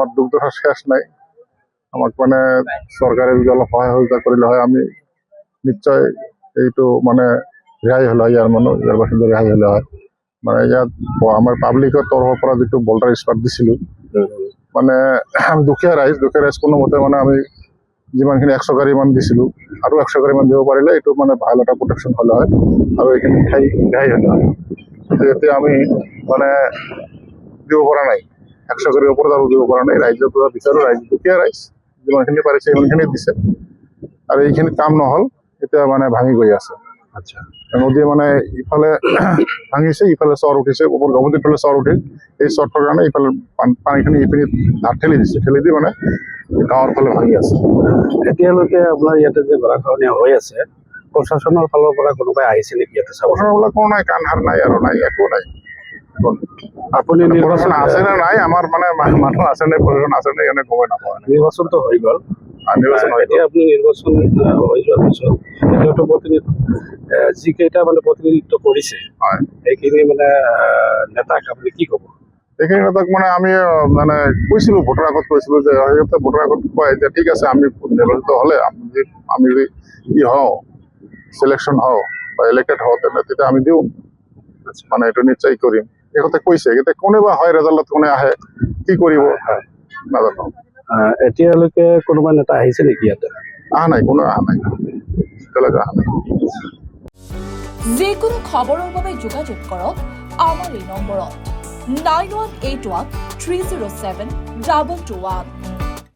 আমাৰ দুঃখ দুঃখা শেষ নাই আমাক মানে চৰকাৰে যদি অলপ সহায় সহযোগিতা কৰিলে হয় আমি নিশ্চয় এইটো মানে ৰেহাই হ'লে হয় ইয়াৰ মানুহ ইয়াৰ বাসিন্দা ৰেহাই হ'লে হয় মানে ইয়াত আমাৰ পাব্লিকৰ তৰফৰ পৰা যিটো বল্ডাৰ স্পাৰ্ট দিছিলোঁ মানে আমি দুখীয়া ৰাইজ কোনোমতে মানে আমি যিমানখিনি 100 গাড়ী মান দিছিলোঁ আৰু 100 গাড়ী মান দিব পাৰিলে এইটো মানে ভাল এটা প্ৰটেকশ্যন হ'লে হয় আৰু এইখিনি ঠাই ৰেহাই হ'লে হয় কিন্তু এতিয়া আমি মানে দিব পৰা নাই 100 গাড়ীৰ ওপৰত আৰু দিব পৰা নাই ৰাইজৰ পৰা বিচাৰোঁ ৰাইজ দুখীয়া ৰাইজ যিমানখিনি পাৰিছে সিমানখিনি দিছে আৰু এইখিনি কাম নহ'ল এতিয়া মানে ভাঙি গৈ আছে আচ্ছা নদী মানে ইফালে ভাঙিছে ইফালে চৰ উঠিছে ওপৰ গভীৰ ফালে চৰ উঠি এই চৰটোৰ কাৰণে ইফালে পানীখিনি ইপিনে ধাৰ ঠেলি দিছে ঠেলি দি মানে গাঁৱৰ ফালে ভাঙি আছে এতিয়ালৈকে আপোনাৰ ইয়াতে যে গৰাখহনীয়া হৈ আছে প্ৰশাসনৰ ফালৰ পৰা কোনোবাই আহিছে নেকি ইয়াতে চাব প্ৰশাসনবিলাক কোনো নাই কাণ সাৰ নাই আৰু নাই একো নাই আপুনি প্ৰশাসন আছে নে নাই আমাৰ মানে মানুহ আছে নে প্ৰশাসন আছে নে এনে গমে নাপাওঁ নিৰ্বাচনটো হৈ গ'ল নিৰ্বাচন হৈ এতিয়া আপুনি নিৰ্বাচন হৈ যোৱাৰ পিছত এতিয়াতো যিকেইটা মানে প্ৰতিনিধিত্ব কৰিছে হয় সেইখিনি মানে নেতাক আপুনি কি ক'ব এইখিনি নেতাক মানে আমি মানে কৈছিলোঁ ভোটৰ আগত কৈছিলোঁ যে সিহঁতে ভোটৰ আগত কয় যে ঠিক আছে আমি নিৰ্বাচিত হ'লে আমি যদি কি হওঁ চিলেকশ্যন হওঁ বা ইলেক্টেড হওঁ তেতিয়া আমি দিওঁ মানে এইটো নিশ্চয় কৰিম সিহঁতে কৈছে এতিয়া কোনোবা হয় ৰেজাল্টত কোনে আহে কি কৰিব নাজানো এতিয়ালৈকে কোনোবা নেতা আহিছে নেকি ইয়াতে অহা নাই কোনো অহা নাই এতিয়ালৈকে অহা নাই যিকোনো খবৰৰ বাবে যোগাযোগ কৰক আমাৰ এই নম্বৰত 9181 307 221